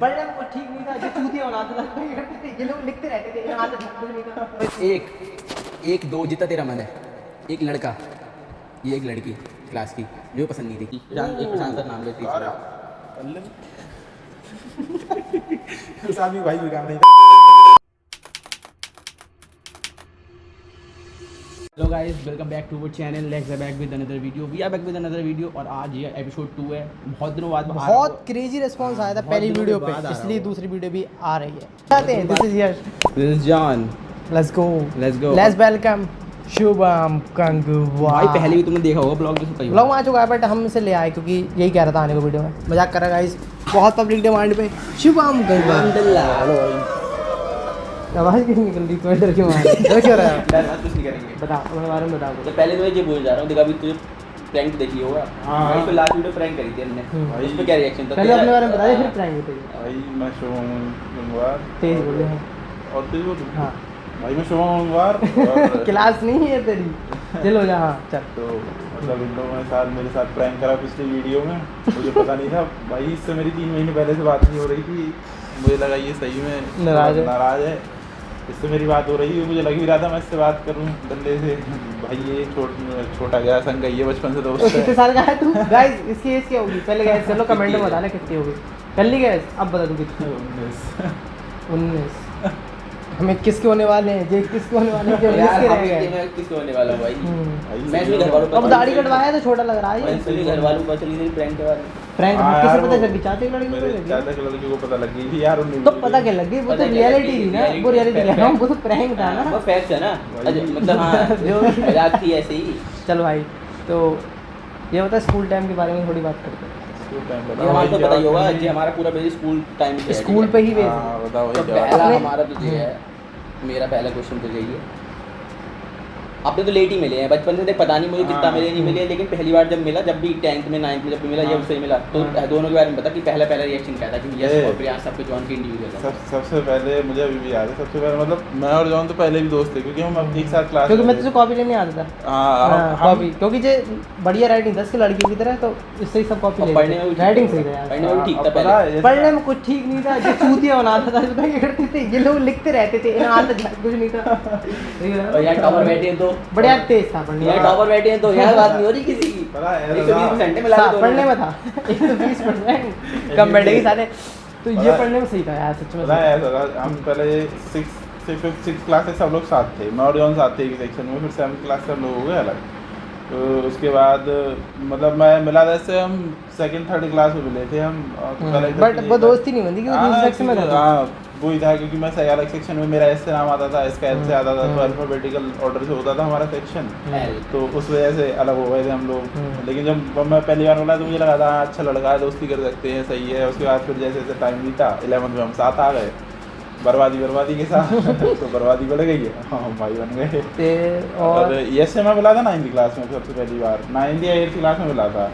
पढ़ने में कुछ ठीक नहीं था, जो चूतिया बनाता था ये लोग लिखते रहते थे, यहाँ तक कुछ नहीं था। एक दो जितना तेरा मन है, एक लड़का, ये एक लड़की क्लास की जो पसंद नहीं थी, एक प्रशांत सर नाम लेती भाई भी काम नहीं। Hello guys, welcome back to our channel. Let's back with another video. We are back with another video और आज ये एपिसोड 2 है। बहुत दिनों बाद बहुत क्रेजी रिस्पांस आया था पहली वीडियो पे, इसलिए दूसरी वीडियो भी आ रही है। चाहते हैं this is Yash, this is John. Let's go let's welcome Shubham Kanguva. भाई पहले भी तुमने देखा होगा ब्लॉग में, कई ब्लॉग आ चुका है बट हम इसे ले आए क्योंकि यही कह रहा था आने को वीडियो में। मजाक कर रहा गाइस, बहुत पब्लिक डिमांड पे शुभम कंगुवा। आवाज क्यों निकल रही, कोई डर क्यों आ रहा है? क्यों रहा है? डर मत, कुछ नहीं करेंगे। बता अपने बारे में बता। तो पहले तो मैं ये बोल जा रहा हूं, देखा अभी तुझे प्रैंक देखी होगा। हाँ। भाई तो लास्ट वीडियो प्रैंक करी थी हमने, इस पे क्या रिएक्शन था? पहले अपने बारे में बताइए, फिर प्रैंक बताइए। भाई मैं शुभम गंगवार तेज बोले हैं। और तेज बोल। हाँ भाई मैं शुभम गंगवार और क्लास नहीं है तेरी, चलो जा। हाँ चल। तो मतलब इन लोगों ने साथ मेरे साथ प्रैंक करा पिछली वीडियो में, मुझे पता नहीं था भाई। इससे मेरी 3 महीने पहले से बात नहीं हो रही थी। मुझे लगा ये सही में नाराज है। इससे मेरी बात हो रही है, मुझे लग भी रहा था मैं इससे बात करूं डंडे से। भाई ये छोटा गया संग ये बचपन से दोस्त है। कितने साल का है तू? गाइस इसकी एज क्या होगी? पहले गाइस चलो कमेंट में बताना कितनी होगी। कर ली गाइस, अब बता दो कितनी। 19। हम 21 के होने वाले हैं। जे 21 के होने वाले हैं, जो 19 के रह गए। मैं किसके होने वाला हूं भाई? मैं भी घर वालों को अब दाढ़ी कटवाया तो छोटा लग रहा है। मैं सभी घर वालों को चली गई प्रैंक के बारे में। प्रैंक किसे पता चल गई? चाहते की लड़की को मेरे लगी? चाचा की लड़की को पता लग गई थी यार। तो पता क्या लगी? वो तो रियलिटी थी ना, वो रियलिटी थी। हम वो तो प्रैंक था ना, वो फैक्ट है ना। मतलब हां, जो मजाक थी ऐसे ही। चल भाई, तो ये बता स्कूल टाइम के बारे में थोड़ी बात करते हैं। ये हमारा तो पता ही होगा जी, हमारा पूरा बेस स्कूल टाइम पे है। स्कूल पे ही बेस। हाँ बताओ तो भाई। पहला हमारा तो ये है, मेरा पहला क्वेश्चन तो यही है। आपने तो लेट ही मिले हैं बचपन से, देख पता नहीं मुझे कितना मिले नहीं मिले, लेकिन पहली बार जब मिला, जब भी 10th में 9th में जब भी मिला, ये उससे मिला, तो दोनों के बारे में पता कि पहला रिएक्शन क्या था कि यस और प्रयास सबके जॉन के इंडिविजुअल है। सबसे पहले मुझे अभी भी याद है। सबसे पहले मतलब मैं और जॉन तो पहले भी दोस्त थे क्योंकि हम अब एक साथ क्लास, क्योंकि मैं तुझे कॉपी लेने आता था। हाँ कॉपी, क्योंकि जे बढ़िया राइटिंग था इसकी लड़की की तरह, तो इससे ही सब कॉपी ले। पढ़ने में भी राइटिंग सही था यार, पढ़ने में भी ठीक था पहले। पढ़ने में कुछ ठीक नहीं था, जो चूतिया बनाता था पता क्या करते थे ये लोग, लिखते रहते थे, यहाँ तक कुछ नहीं था। और यार टॉपर बैठे हैं तो बढ़िया तेज था पढ़ने। यार टॉपर बैठे हैं तो यार बात नहीं हो रही किसी की। पता है 120% मिला के पढ़ने में था 120% कम बैठेगी सारे। तो ये पढ़ने में सही था यार सच में। पता है ऐसा, हम पहले 6th क्लास से सब लोग साथ थे। मैं और जॉन साथ थे एक सेक्शन में, फिर 7th क्लास से हम लोग हो गए अलग। तो उसके बाद मतलब मैं मिला जैसे हम 2nd 3rd क्लास में मिले थे हम। बट वो दोस्ती नहीं बनती क्योंकि दूसरे सेक्शन में था। हाँ वही था, क्योंकि मैं सही अलग सेक्शन में, मेरा एस से नाम आता था, इसका एल से आता था, तो अल्फाबेटिकल ऑर्डर से होता था हमारा सेक्शन। तो उस वजह से अलग हो गए थे हम लोग। लेकिन जब मैं पहली बार मिला तो मुझे लगा था अच्छा लड़का है, दोस्ती कर सकते हैं, सही है। उसके बाद फिर जैसे जैसे टाइम बीता 11th में हम साथ आ गए, बर्बादी के साथ। तो बर्बादी बढ़ गई है, हाँ भाई बन गए। और यस से मैं मिला था 9th क्लास में सबसे पहली बार, 9th या 8th क्लास में मिला था।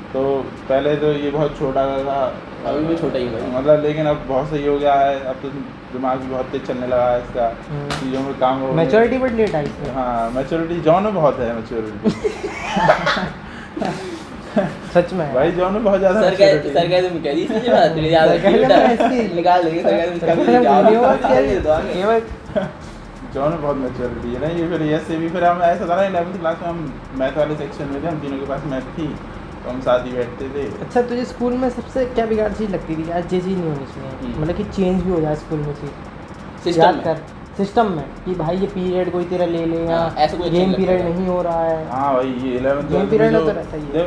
तो पहले तो ये बहुत छोटा था, अभी भी छोटा ही है मतलब, लेकिन अब बहुत सही हो गया है। अब तो दिमाग भी बहुत तेज चलने लगा है इसका, चीज़ों में काम हो। मैच्योरिटी बट लेट आई इसमें। हाँ मैच्योरिटी जॉन में बहुत है, मैच्योरिटी सच में भाई जॉन में बहुत ज़्यादा। सर क्या तुम कह दी मुझे बात तेरी याद है, निकाल देंगे सर क्या जॉन में बहुत मैच्योरिटी है ना। ये फिर ये से भी फिर हम ऐसा था ना 11th क्लास में हम मैथ वाले सेक्शन में थे, हम तीनों के पास मैथ थी, तो हम साथ ही बैठते थे। अच्छा तुझे स्कूल में सबसे क्या बिगाड़ चीज़ लगती थी यार? ये चीज़ नहीं होनी चाहिए, मतलब कि चेंज भी हो जाए स्कूल में चीज़। याद कर सिस्टम में कि भाई ये पीरियड कोई तेरा ले ले, या ऐसा कोई गेम पीरियड नहीं हो रहा है। हाँ भाई ये 11th गेम पीरियड में तो रहता ही है।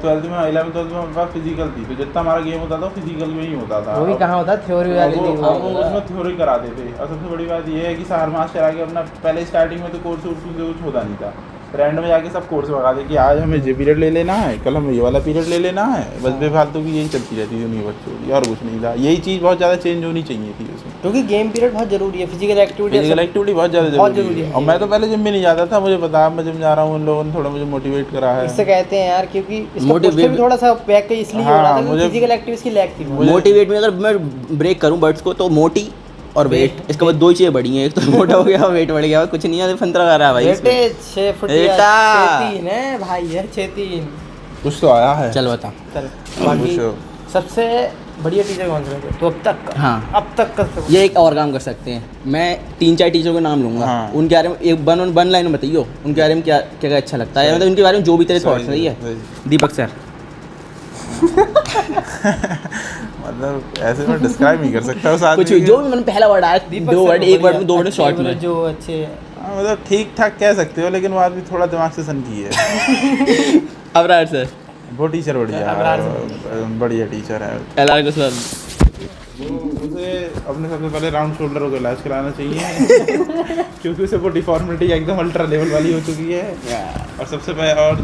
12th में 11th 12th में हमारे पास फिजिकल थी, तो जितना हमारा गेम होता था फिजिकल में ही होता था। वो भी कहाँ होता, थ्योरी वाली थी वो उसमें थ्योरी कराते थे। और सबसे बड़ी बात ये है कि सार मास्टर आके अपना पहले स्टार्टिंग में तो कोर्स कुछ होता नहीं था, फ्रेंड में जाके सब कोर्स भगा दे कि आज हमें ये पीरियड ले लेना है, कल हमें ये वाला पीरियड ले लेना है। बस बेफालतू की यही चलती रहती थी दुनिया बच्चों की, और कुछ नहीं था। यही चीज़ बहुत ज़्यादा चेंज होनी चाहिए थी उसमें, क्योंकि गेम पीरियड बहुत जरूरी है। फिजिकल एक्टिविटी बहुत ज़्यादा जरूरी है। और मैं तो पहले जिम भी नहीं जाता था, मुझे पता मैं जिम जा रहा हूँ, उन लोगों ने थोड़ा मुझे मोटिवेट करा है। इससे कहते हैं यार, क्योंकि इसका पोस्टर भी थोड़ा सा बैक इसलिए हो रहा था कि फिजिकल एक्टिविटीज की लैक थी। मोटिवेट में अगर मैं ब्रेक करूं वर्ड्स को तो मोटी और वेट, इसके बाद 2 चीजें बढ़ी हैं, एक तो मोटा हो गया, वेट बढ़ गया, कुछ नहीं है, फंतरा कर रहा है भाई। बेटे 6 फुट 6'3" है भाई, है 6'3". कुछ तो आया है। चल बता। चल बाकी सबसे बढ़िया टीचर कौन सा लगे तो अब तक का? हाँ। अब तक का सब। ये एक और काम कर सकते हैं, मैं 3-4 टीचरों के नाम लूँगा, हाँ। उनके बारे में एक वन लाइन में बताइए, उनके बारे में क्या क्या अच्छा लगता है, मतलब उनके बारे में जो भी तेरे थॉट्स सही है। दीपक सर। मतलब ऐसे मैं डिस्क्राइब नहीं कर सकता उस आदमी कुछ को। जो भी मतलब पहला वर्ड आया, दीपक दो सर वर्ड, को एक वर्ड बढ़िया, में, 2 वर्ड में अच्छे शॉर्ट में। मतलब जो अच्छे हाँ, मतलब ठीक ठाक कह सकते हो, लेकिन वो आदमी थोड़ा दिमाग से सनकी है। अबरार सर। वो टीचर बढ़िया अबरार है, बढ़िया टीचर है। एलआर को सर। उसे अपने सबसे पहले राउंड शोल्डरों का इलाज कराना चाहिए क्योंकि उसे वो डिफॉर्मिटी एकदम अल्ट्रा लेवल वाली हो चुकी है। और सबसे पहले और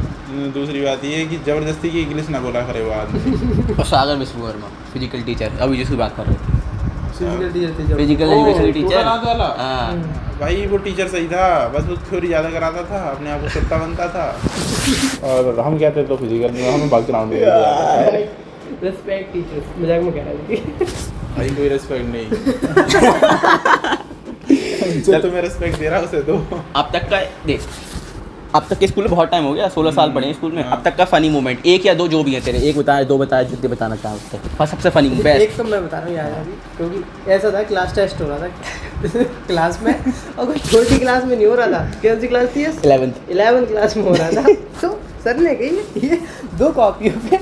दूसरी बात ये है कि ज़बरदस्ती की इंग्लिश ना बोला करे वो आदमी। और सागर मिश्र वर्मा, फिजिकल टीचर, अभी जिसकी बात कर रहे थे, फिजिकल टीचर थे जो। Physical education teacher. वाला हाँ, भाई वो टीचर सही था, बस वो थ्योरी ज़्यादा कराता था, अपने आप को कुत्ता बनता था और हम कहते तो फिजिकल में हमें बैकग्राउंड रिस्पेक्ट टीचर्स, मजाक में कह रहा था। भाई कोई रिस्पेक्ट नहीं। जो तुम्हें रिस्पेक्ट दे रहा उसे दो। अब तक का देख, अब तक के स्कूल में बहुत टाइम हो गया, 16 साल पढ़े हैं स्कूल में। अब तक का फनी मोमेंट 1 या 2 जो भी है तेरे, एक बताया, 2 बताया, जितने बताना चाहो उससे सबसे फनी बेस्ट। एक तो मैं बता रहा हूँ यार अभी, क्योंकि ऐसा था क्लास टेस्ट हो रहा था क्लास में, और कोई छोटी क्लास में नहीं हो रहा था। कौन सी क्लास थी? 11th क्लास में हो रहा था। तो सर ने कही ये 2 कॉपियों पे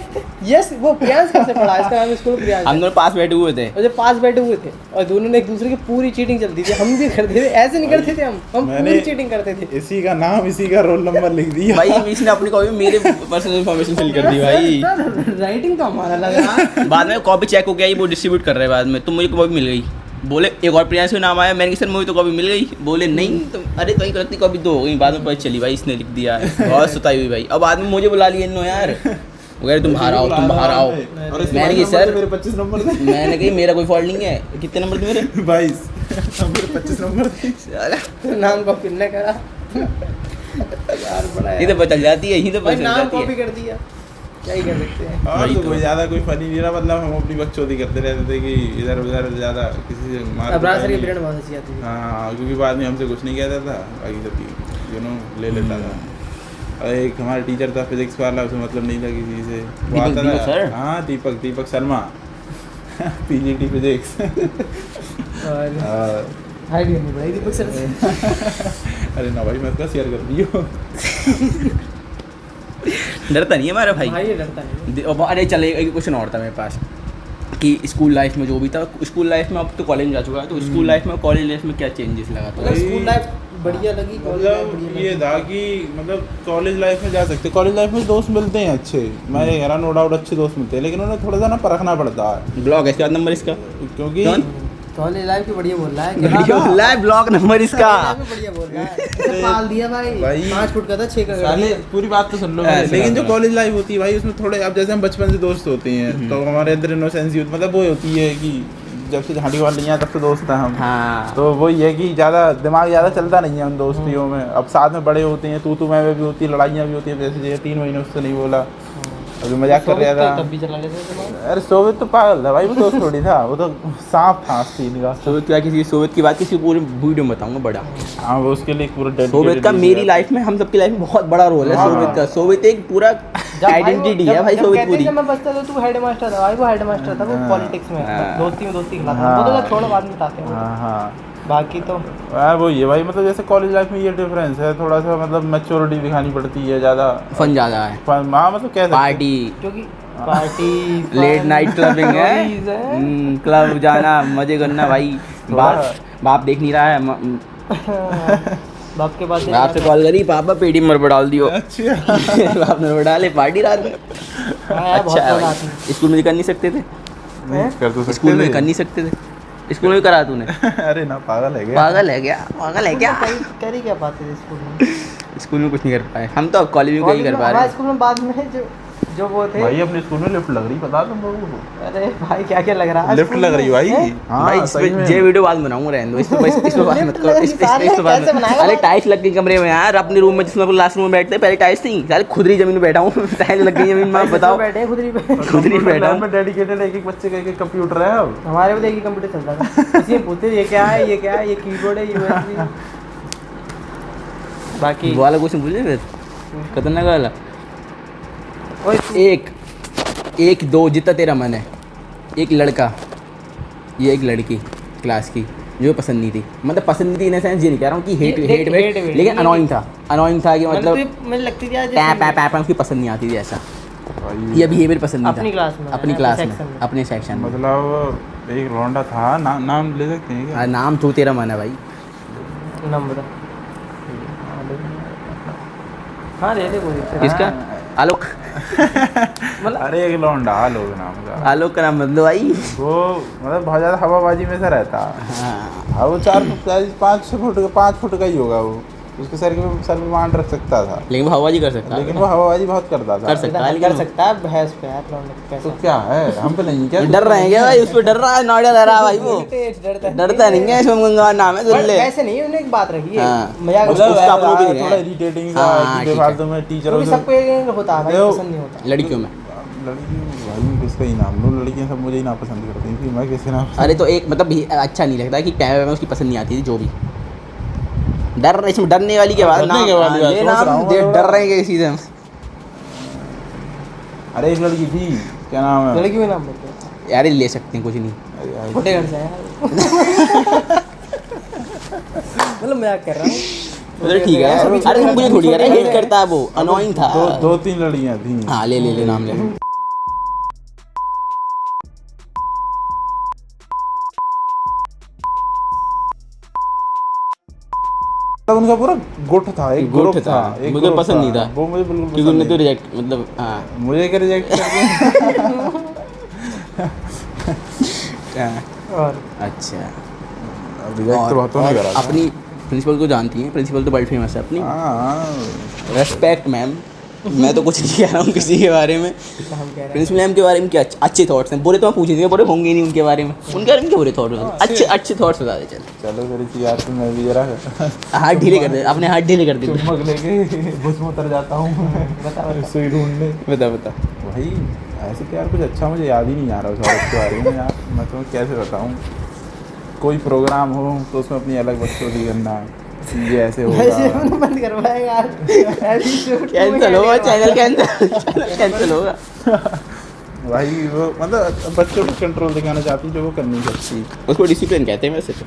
यस वो प्रियांश कैसे पढ़ा, इसका नाम स्कूल प्रियांश। हम दोनों पास बैठे हुए थे, और जब पास बैठे हुए थे और दोनों ने एक दूसरे की पूरी चीटिंग चलती थी, हम भी करते थे, ऐसे नहीं करते थे हम पूरी चीटिंग करते थे। इसी का नाम, इसी का रोल नंबर लिख दिया भाई इसने अपनी कॉपी में मेरे पर्सनल इन्फॉर्मेशन फिल कर दी भाई। राइटिंग तो हमारा लगा। बाद में कॉपी चेक हो गया, वो डिस्ट्रीब्यूट कर रहे हैं बाद में, तो मुझे कॉपी मिल गई। बोले एक और प्रियांश का नाम आया, मैंने कहा सर मुझे तो कॉपी मिल गई। बोले नहीं तो अरे तो गलती कॉपी 2 हो गई। बाद में पता चली भाई इसने लिख दिया, बहुत सताई हुई भाई। अब बाद में मुझे बुला लिए इन्होंने यार, वगैरह तुम बाहर आओ, तुम बाहर आओ। मैंने कहा सर मेरे 25 नंबर थे। मैंने कहा मेरा कोई फॉल्ट नहीं है। कितने नंबर थे मेरे? 22 मेरे 25 नंबर थे। नाम कॉपी नहीं करा यार, बड़ा ये तो बदल जाती है, यही तो भाई बदल नाम जाती कॉपी है। कर दिया, क्या ही कर सकते हैं। और वही तो तो। कोई ज़्यादा कोई फनी नहीं रहा, मतलब हम अपनी बकचोदी करते रहते थे कि इधर उधर ज़्यादा किसी से मार अबरार सर की पीरियड बहुत अच्छी आती थी। हाँ, क्योंकि बाद में हमसे कुछ नहीं कहता था, बाकी सब यू नो ले लेता था। और एक हमारा टीचर था फिजिक्स वाला, उसे मतलब नहीं था किसी से, वो आता दीपक था। सर? हाँ, दीपक शर्मा पीजीटी फिजिक्स। और हाइड करनी पड़ेगी दीपक सर से। अरे ना भाई, मैं इसका शेयर कर दियो। डरता नहीं है हमारा भाई। भाई ये डरता नहीं। अरे चले, एक क्वेश्चन और था मेरे पास कि स्कूल लाइफ में जो भी था, स्कूल लाइफ में अब तो कॉलेज में जा चुका है, तो स्कूल लाइफ में कॉलेज लाइफ में क्या चेंजेस लगा था? मतलब स्कूल लाइफ बढ़िया लगी, कॉलेज लाइफ मतलब बढ़िया ये लगी। था कि मतलब कॉलेज लाइफ में जा सकते, कॉलेज लाइफ में दोस्त मिलते हैं अच्छे, मैं कह रहा नो डाउट अच्छे दोस्त मिलते हैं, लेकिन उन्हें थोड़ा सा ना परखना पड़ता है, ब्लॉग है इसका नंबर इसका, क्योंकि कौन? कॉलेज लाइफ की बढ़िया बोल रहा है। बढ़िया बोल रहा है, ब्लॉग नंबर इसका। बढ़िया बोल रहा है। इसे पाल दिया भाई, भाई। 5 फुट का था 6 का कर साले दिया। पूरी बात तो सुन लो, ऐसे लेकिन जो करना। कॉलेज लाइफ होती है भाई, उसमें थोड़े, अब जैसे हम बचपन से दोस्त होते हैं तो हमारे अंदर इनोसेंस मतलब वो होती है कि जब से झाड़ी वाल नहीं है तब से दोस्त हैं हम। हाँ, तो वो ये है कि ज़्यादा दिमाग ज़्यादा चलता नहीं है उन दोस्तियों में। अब साथ में बड़े होते हैं, तू मैं भी होती है, लड़ाइयाँ भी होती है, जैसे 3 महीने उससे नहीं बोला, अभी मजाक कर रहा था। तब भी चला लेते थे दिमाग। अरे सोवियत तो पागल था भाई, वो दोस्त थोड़ी था, वो तो सांप था सीन का। सोवियत क्या, किसी सोवियत की बात किसी पूरे वीडियो में बताऊंगा बड़ा। हाँ, वो उसके लिए पूरा dedicated सोवियत का ही मेरी है। लाइफ में, हम सबकी लाइफ में बहुत बड़ा रोल है हाँ। सोवियत का। सोवियत एक पूरा आइडेंटिटी है भाई सोवियत पूरी। जब मैं बचता था तू हेडमास्टर था भाई, वो हेडमास्टर था, वो हाँ। पॉलिटिक्स में हाँ। दोस्ती में दोस्ती खिलाता हाँ। था। वो तो छोड़ो बाद में बताते हैं। हाँ हाँ, बाकी तो वो ये भाई, मतलब जैसे कॉलेज लाइफ में ये डिफरेंस है, थोड़ा सा मतलब मैच्योरिटी दिखानी पड़ती है ज़्यादा। फन ज्यादा है, हाँ, मतलब कह सकते हैं। पार्टी, क्योंकि party late night clubbing stories है। है, क्लब जाना, मजे करना भाई। बाप देख नहीं रहा है, बाप के पास बाप से कॉल करी, पापा पेटी में मरबा डाल दियो। अच्छा। बाप ने डाले पार्टी रात में। अच्छा है भाई। स्कूल में कर नहीं सकते थे? कर तो सकते स्कूल में थे। कर नहीं सकते थे? स्कूल में करा तूने? अरे ना, पागल है क्या? पागल है क्या? पागल है क्या? कर ही क्या पाते थे स्कूल में? स्कूल में कुछ नहीं कर पाए हम तो, अब कॉलेज में क्या कर पा रहे हमारे हैं। स्कूल में बाद में जो वो थे भाई अपने स्कूल में लिफ्ट लग रही, बता तुम लोगों को। अरे भाई क्या क्या लग रहा है लिफ्ट स्कूल लग रही में? भाई। हैं? हाँ, भाई इस सही पे में। ये वीडियो बाद में बनाऊंगा, रहने दो इस पे बात मत करो। इस पे बात कैसे बनाएगा अरे भाई? टाइल्स लग गई कमरे में यार, अपने रूम में जिसमें अपन लास्ट रूम में बैठते हैं, पहले टाइल्स थी, सारे खुदरी जमीन में बैठा हूँ। टाइल्स लग गई जमीन में, आप भाई बताओ। बैठे हैं खुदरी पे। खुदरी पे बैठा हूँ। में डेडिकेटेड एक बच्चे का एक कंप्यूटर है अब। हमारे में तो एक ही कंप्यूटर चलता था। इसी में पूछते थे, ये क्या है, ये क्या है, ये कीबोर्ड है, यूएसबी। बाकी वो वाला क्वेश्चन पूछे फिर, खतरनाक वाला। ओए एक 1 2 जितना तेरा मन है, एक लड़का, ये एक लड़की क्लास की जो पसंद नहीं थी, मतलब पसंद नहीं थी इन सेंस ये नहीं कह रहा हूँ कि हेट लेकिन अनोइंग था कि मतलब मुझे लगती थी यार पैप उसकी पसंद नहीं आती थी ऐसा, ये बिहेवियर पसंद नहीं था अपनी क्लास में अपने सेक्शन में। मतलब एक लौंडा था, नाम ले सकते हैं क्या? नाम तो तेरा मन है भाई। नंबर हाँ ले ले कोई किसका? आलोक। मतलब अरे एक लौंडा आलोक नाम का, आलोक का नाम बदलो भाई। वो मतलब बहुत ज़्यादा हवाबाजी में से रहता। हाँ हाँ वो 5 फुट का ही होगा वो, उसके सर पे मान रख सकता था, लेकिन वो हवाबाजी कर सकता है। लेकिन वो हवाबाजी बहुत करता था। कर सकता है कर लेकिन सकता है भैंस पे यार तो क्या है, हम पे नहीं क्या? डर रहे हैं क्या भाई? उस पर डर रहा है, नॉइडा डर रहा है भाई वो। डरता नहीं है, शुभम गंगवार नाम है, सुन ले। ऐसे नहीं, उन्होंने एक बात रखी है हाँ। मजाक मतलब उसका अपना भी नहीं थोड़ा है। इरिटेटिंग हाँ, सा ठीक है। फालतू में टीचरों से सबको एक होता है भाई, देखो, पसंद नहीं होता लड़कियों में लड़की भाई किसका ही नाम लो, लड़कियां सब मुझे ही ना पसंद करती थी, मैं किसी ना अरे तो एक मतलब अच्छा नहीं लगता कि पैर में उसकी पसंद नहीं आती थी जो भी। डर इसमें डरने वाली के बाद डरने के वाली बात ये सोच नाम रहा हूँ दे, मैं डर थोड़ा। रहे हैं किसी से। अरे एक लड़की थी, क्या नाम है? लड़की में नाम बोलते यार ये ले सकते हैं कुछ नहीं। अरे यार, छोटे घर से है मतलब मजाक कर रहा हूँ मतलब ठीक है, अरे तुम मुझे थोड़ी कह रहे हेट करता है वो, अनोइंग था। दो 3 लड़कियां थी। हाँ ले नाम ले। तो उनका पूरा गुट था, एक गुट ग्रुप था, एक मुझे ग्रुप पसंद था। नहीं था। वो मुझे बिल्कुल क्योंकि पसंद उन्होंने तो नहीं। रिजेक्ट मतलब हाँ मुझे क्या रिजेक्ट कर दिया? और अच्छा। रिजेक्ट तो बहुतों ने करा था। अपनी प्रिंसिपल को जानती हैं, प्रिंसिपल तो बड़ी फेमस है अपनी। हाँ रेस्पेक्ट मैम। मैं तो कुछ नहीं कह रहा हूँ किसी के बारे में। हम कह रहे प्रिंसिपल मैम के बारे में क्या अच्छे थॉट्स हैं, बुरे तो मैं पूछ नहीं, बुरे होंगे नहीं उनके बारे में। उनके बारे में क्या बुरे थॉट होते हैं? अच्छे थॉट्स बता दे चल। चलो फिर इसी यार से मैं भी जरा हाथ ढीले कर दे, अपने हाथ ढीले कर दे। चुम्बक लेके बुश में उतर जाता हूँ सुई ढूंढने। बता वही ऐसे तो यार कुछ अच्छा मुझे याद ही नहीं आ रहा उस औरत के बारे में यार, मैं तुम्हें कैसे बताऊँ? कोई प्रोग्राम हो तो उसमें अपनी अलग बकचोदी करना, ये ऐसे होगा। ऐसे बंद करवाएगा यार कैंसिल होगा चैनल, कैंसिल होगा भाई वो मतलब बच्चों को कंट्रोल दिखाना चाहती है जो वो कर नहीं सकती। उसको डिसिप्लिन कहते हैं वैसे तो।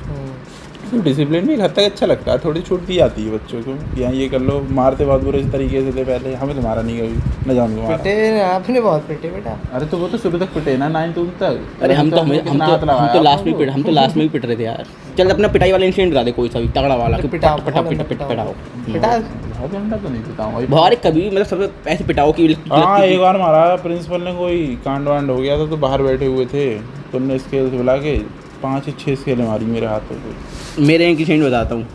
तो डिसिप्लिन भी एक हद तक अच्छा लगता है, थोड़ी छूट दी जाती है बच्चों को, यहाँ ये कर लो। मारते बहुत बुरे तरीके से थे पहले, हमें तो मारा नहीं कभी, न जाऊँ मारा। पिटे आपने बहुत पिटे बेटा। अरे तो वो तो सुबह तक पिटे ना 9 तक। अरे हम तो लास्ट में भी पिट रहे थे यार। चल अपना पिटाई वाला इंसिडेंट बता दे कोई सा भी तगड़ा वाला कि पिटाओ, पिटाओ पिटा बहुत घंटा तो नहीं पिटाऊँ भाई। बाहर कभी मतलब सब ऐसे पिटाओ की हाँ एक बार मारा प्रिंसिपल ने, कोई कांड वांड हो गया था तो बाहर बैठे हुए थे तो उनने स्केल से बुला के 5 या 6 स्केलें मारी मेरे हाथों पे। मेरे एक इंसिडेंट बताता हूँ।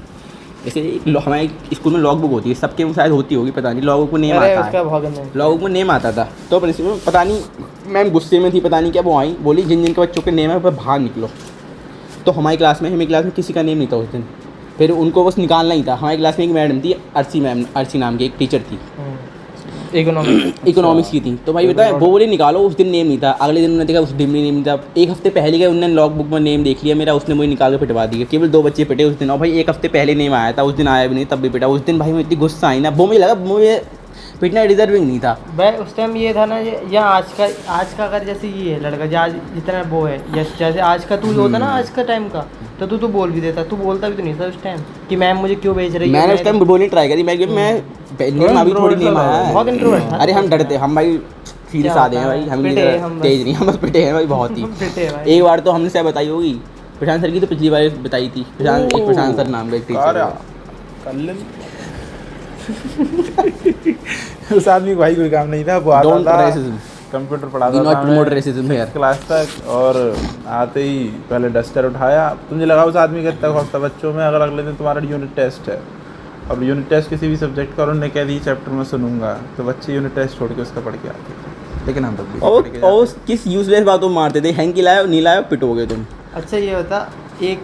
जैसे हमारे स्कूल में लॉग बुक होती है, सबके वो शायद होती होगी पता नहीं, लॉग बुक में नेम अरे आता उसका है, बहुत गंदा है। लॉग बुक में नेम आता था। तो प्रिंसिपल पता नहीं मैम गुस्से में थी, पता नहीं क्या, वो आई बोली जिन जिन के बच्चों के नेम है वह बाहर निकलो। तो हमारी क्लास में किसी का नेम नहीं था उस दिन, फिर उनको बस निकालना ही था। हमारी क्लास में एक मैडम थी अर्ची नाम की एक टीचर थी, इकोनॉमिक्स की थी। तो भाई बताए वो बोले निकालो, उस दिन नेम नहीं था। अगले दिन उन्होंने देखा उस दिन भी नेम नहीं था। एक हफ्ते पहले गए, उन्होंने लॉग बुक में नेम देख लिया मेरा, उसने मुझे निकाल के पिटवा दिया। केवल 2 बच्चे पिटे उस दिन, और भाई 1 हफ्ते पहले नेम आया था, उस दिन आया भी नहीं तब भी पिटा। उस दिन भाई मुझे इतनी गुस्सा आई ना, वो मुझे लगा मुझे पिटना डिजर्विंग नहीं था। भाई उस टाइम ये था ना, या आज का अगर जैसे ये है लड़का जो आज जितना वो है, जैसे आज का तू होता ना आज का टाइम का, तो तू बोल भी देता, तू बोलता भी तो नहीं था उस टाइम कि मैम मुझे क्यों भेज रही है। मैंने उस टाइम बोलने ट्राई करी, मैं नेम अभी थोड़ी नेम आया है। बहुत इंट्रोवर्ट था। अरे हम डरते, हम भाई सीरियस आते हैं भाई, हम पिटे हैं हम बस। तेज नहीं, हम बस पिटे हैं भाई बहुत ही। पिटे हैं भाई। एक बार तो हमने शायद बताई होगी, प्रशांत सर की तो पिछली बार बताई थी। प्रशांत सर नाम का एक टीचर, उस आदमी को भाई कोई काम नहीं था, वो आता डोंट था रेसिज्म, कंप्यूटर डू पढ़ाता नॉट था प्रमोट रेसिज्म हियर। क्लास तक, और आते ही पहले डस्टर उठाया। तुझे लगा उस आदमी का इतना खौफ था बच्चों में, अगर अगले दिन तुम्हारा यूनिट टेस्ट है, अब यूनिट टेस्ट किसी भी सब्जेक्ट का, और उन्होंने कह दी चैप्टर में सुनूंगा, तो बच्चे यूनिट टेस्ट छोड़ के उसका पढ़ के आते थे। लेकिन हम तब भी और किस यूजलेस बातों में मारते थे, हैंकी लाया नहीं लाया पिटोगे तुम। अच्छा ये बता, एक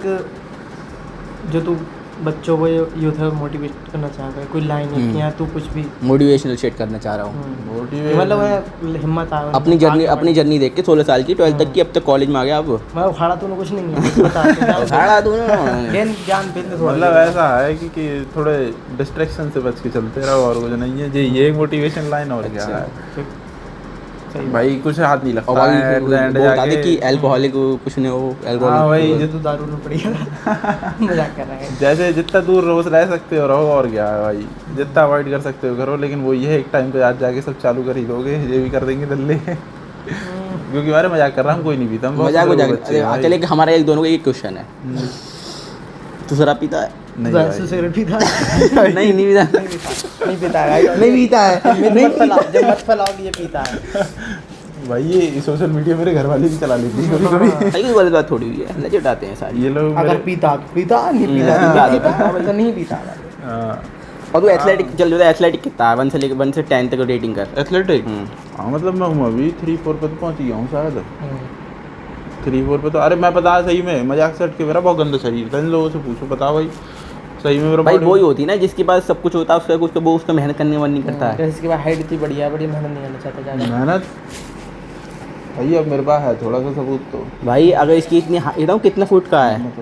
जो तू बच्चों को यूथ में मोटिवेट करना चाह रहा है, कोई लाइन है या तू कुछ भी मोटिवेशनल शेट करना चाह रहा हूँ। मतलब हिम्मत आ अपनी जर्नी देख के 16 साल की 12 तक की, अब तक कॉलेज में आ गया। अब मैं उखाड़ा तूने कुछ नहीं है, बता उखाड़ा तूने ज्ञान फिर थोड़ा मतलब ऐसा है कि थोड़े डिस्ट्रैक्शन से बच के चलते रहो, और कुछ नहीं है जी। ये मोटिवेशन लाइन और क्या है। भाई कुछ हाथ नहीं और लगता भाई है वो at the end बता दे जाके। कि अल्कोहलिक कुछ नहीं हो हाँ अल्कोहलिक भाई मुझे तो दारू में पड़ी है मजाक कर रहे हैं जैसे जितना दूर रोज रह सकते हो रहो और क्या है भाई, जितना अवॉइड कर सकते हो करो, लेकिन वो ये है एक टाइम पे आज जाके सब चालू कर ही दोगे, ये भी कर देंगे दल्ले क्योंकि हमारे मजाक कर रहा हूँ, कोई नहीं पीता, हम बहुत मजाक सारे मजाक लोग बच्चे हैं भाई। चले कि हमारा एक दोनों का एक क्वेश्चन है तू शराब पीता है नहीं बस भाई। सिगरेट पीता है नहीं पीता नहीं पीता है नहीं पीता है मत फैलाओ जब मत फैलाओ कि ये पीता है भाई ये सोशल मीडिया मेरे घर वाले भी चला लेती है कभी कभी। भाई कोई गलत बात थोड़ी हुई है लजे उठाते हैं सारी ये लोग अगर मेरे- पीता तो पीता नहीं पीता हाँ। नहीं पीता वैसा नहीं पीता हाँ, और तू एथलेटिक चल रहा है एथलेटिक कितना है 1 से लेकर 1 से 10 तक रेटिंग कर एथलेटिक हाँ मतलब मैं हूँ अभी 3-4 पे तो पहुँच गया हूँ शायद, 3-4 पे तो। अरे मैं बता सही में मजाक सेट के मेरा बहुत गंदा शरीर था, इन लोगों से पूछो बताओ भाई सही में मेरा भाई body- वही होती है ना जिसके पास सब कुछ होता है उसका कुछ वो उसका मेहनत करने मन नहीं करता है इसके बाद हाइट इतनी बढ़िया बड़ी मेहनत नहीं करना चाहता ज़्यादा मेहनत भाई अब मेरे पास है थोड़ा सा सबूत तो। भाई अगर इसकी इतनी एकदम कितना फुट का है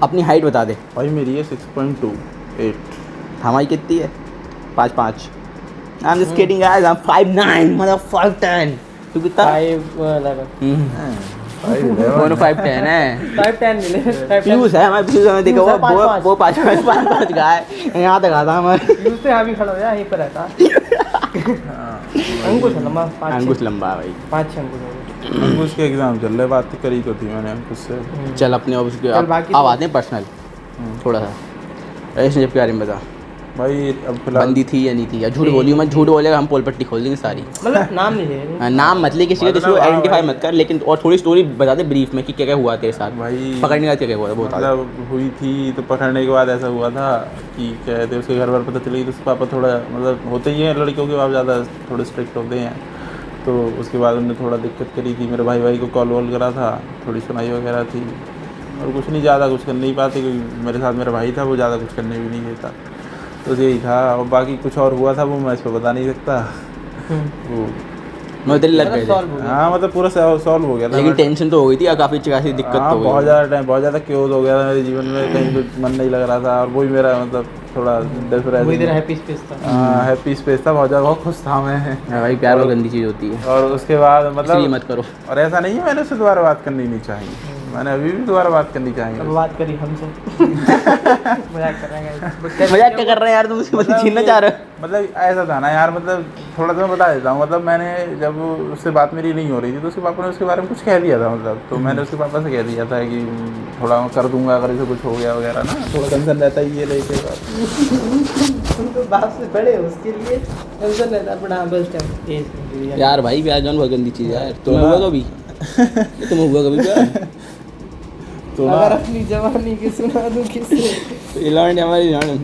अपनी हाइट बता दे भाई मेरी है 6.28। हमारी कितनी है 5'5" I am just kidding guys I am 5'9" मतलब 5'10" तू कितना 5'10" है 5'10" मिले 5'10" फ्यूज है हमारे फ्यूज हमें देखो फ्यूज है वो 5'5" का है यहाँ तक आता हमारे फ्यूज से यहाँ भी खड़ा हो जा यहीं पर रहता अंकुश है लंबा 5 अंकुश लंबा है भाई 5 अंकुश है अंकुश के एग्जाम चल रहे, बात करी तो थी मैंने अंकुश से। चल अपने अब उसके चल बाकी तो- आते हैं पर्सनल थोड़ा सा रिलेशनशिप के बारे में बता भाई अब फिलहाल बंदी थी या नहीं थी या झूठ बोली मैं झूठ बोलेगा हम पोल पट्टी खोल देंगे सारी मतलब नाम नहीं ले हाँ, नाम मत ले किसी का किसी को मतलब, हाँ आइडेंटिफाई भाई। मत कर लेकिन और थोड़ी स्टोरी बता दे ब्रीफ में कि क्या क्या हुआ तेरे साथ भाई पकड़ने का क्या क्या हुआ था वो बता दे। मतलब हुई थी तो पकड़ने के बाद ऐसा हुआ था कि क्या कहते हैं उसके घर पर पता चली तो उसके पापा थोड़ा मतलब होते ही हैं लड़कियों के बाप ज़्यादा थोड़े स्ट्रिक्ट होते हैं, तो उसके बाद उन्होंने थोड़ा दिक्कत करी थी, मेरे भाई को कॉल वॉल करा था, थोड़ी सुनाई वगैरह थी और कुछ नहीं ज़्यादा कुछ कर नहीं पाते क्योंकि मेरे साथ मेरा भाई था वो ज़्यादा कुछ करने भी नहीं देता, तो यही था। और बाकी कुछ और हुआ था वो मैं इस पर बता नहीं सकता वो। मैं दिल लग गए थे। हाँ मतलब पूरा सॉल्व हो गया था लेकिन but- टेंशन तो हो गई थी काफ़ी खासी दिक्कत हाँ तो हो बहुत गई ज़्यादा टाइम बहुत ज़्यादा क्योज हो गया था मेरे जीवन में, कहीं पे मन नहीं लग रहा था और वही मेरा मतलब थोड़ा वही तेरा हैप्पी स्पेस था हैप्पी स्पेस था, बहुत ज़्यादा बहुत खुश था मैं। हाँ भाई प्यार बहुत गंदी चीज़ होती है और उसके बाद इसलिए मतलब मत करो और ऐसा नहीं है मैंने उससे दोबारा बात करनी नहीं चाहिए, मैंने अभी भी दोबारा बात करनी चाहिए। अब बात करी हमसे मजाक कर रहे हैं guys। मजाक क्या कर रहे हैं यार तुम उसकी मतलब छीनना चाह रहे हो मतलब ऐसा था ना यार, मतलब थोड़ा सा मैं बता देता हूँ, मतलब मैंने जब उससे बात मेरी नहीं हो रही थी तो उसके पापा ने उसके बारे में कुछ कह दिया था, मतलब तो मैंने उसके पापा से कह दिया था कि थोड़ा मैं कर दूंगा अगर इसे कुछ हो गया वगैरह ना, थोड़ा कंसर्न रहता ही ये लेके। तुम तो बाप से बड़े हो उसके लिए टेंशन रहता है, बड़ा बस टाइम यार भाई प्यार जान बहुत गंदी चीज़ है यार तुम्हें ना- हुआ कभी तुम्हें हुआ कभी प्यार तो ना अगर अपनी जवानी की सुना दूं किससे इलान हमारी जान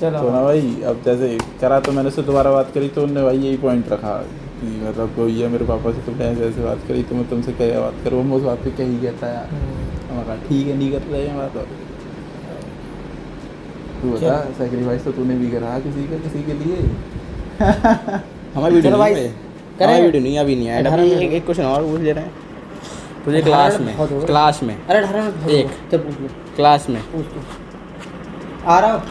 चलो तो ना भाई अब जैसे करा तो मैंने उससे दोबारा बात करी तो उनने भाई यही पॉइंट रखा कि मतलब कोई है मेरे पापा से तुमने ऐसे ऐसे बात करी तो मैं तुमसे क्या बात करूँ, मैं उस बात पे क्या ही कहता यार, मैंने कहा ठीक है नहीं कर रहे हैं बात। और तू बता सेक्रीफाइस तो तूने भी करा किसी के लिए। हमारी वीडियो चलो नहीं भाई, है करें? हमारी वीडियो नहीं अभी नहीं है अठारह अभी मिनट। एक क्वेश्चन और पूछ ले रहे हैं तुझे अठारह क्लास मिनट में बहुत हो गए। क्लास में अरे 18 मिनट एक। चल पूछ लो क्लास में पूछ लो आ रहा हूँ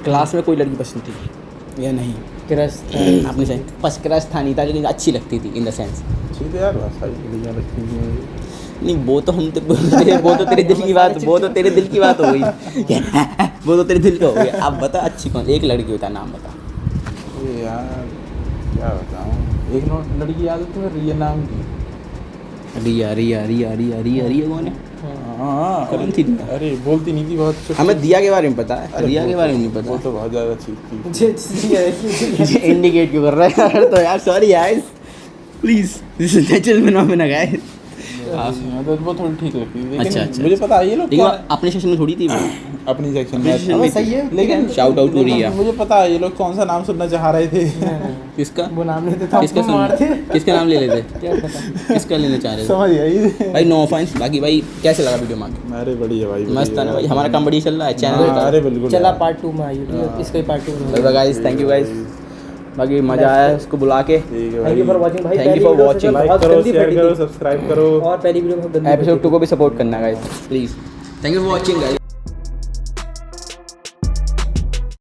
क्लास में कोई लड़की पसंद थी या नहीं क्रश अपने से बस क्रश था नहीं था लेकिन अच्छी लगती थी इन द सेंस अच्छी तो यार भाषा बढ़िया लगती है। नहीं वो तो हम वो तो तेरे दिल की बात वो तो तेरे दिल की बात हो गई वो तो तेरे दिल का हो गया। अब बता अच्छी कौन एक लड़की होता नाम बता ये यार क्या बताऊँ, एक लड़की याद है तुम्हें रिया नाम की? रिया रिया रिया रिया रिया रिया कौन है हाँ कौन थी रिया? अरे बोलती नहीं थी बहुत छोटी- हमें दिया के बारे में पता है अरे रिया वो के बारे में तो- नहीं वो पता तो बहुत ज़्यादा चीज थी। इंडिकेट क्यों कर रहा है यार तो यार sorry guys please this is natural phenomena guys मतलब वो थोड़ी ठीक लगती थी अच्छा, लेकिन अच्छा, मुझे पता है ये लोग लेकिन क्या अपने सेशन में थोड़ी थी वो अपनी सेक्शन अपनी section में में सही है लेकिन Shout out to लेकिन रिया। मुझे पता है ये लोग कौन सा नाम सुनना चाह रहे थे। किसका वो नाम लेते थे किसका आपको मारते किसका नाम ले लेते क्या पता किसका लेना चाह रहे थे समझ गई भाई नो ऑफेंस बाकी भाई कैसे लगा वीडियो मांग अरे बढ़िया भाई मस्त है ना भाई हमारा काम बढ़िया चल रहा है हाँ, चैनल अरे बिल्कुल चला यार। पार्ट 2 में आइए ठीक है इसका ही part 2 bye guys thank you guys बाकी मजा आया इसको बुला के ठीक है थैंक यू फॉर भाई, वाचिंग भाई Thank you for watching. Like बहुत करो गंदी शेयर फटी करो थी सब्सक्राइब करो और पहली वीडियो में बहुत गंदी एपिसोड फटी 2 को भी सपोर्ट करना guys please thank you for watching guys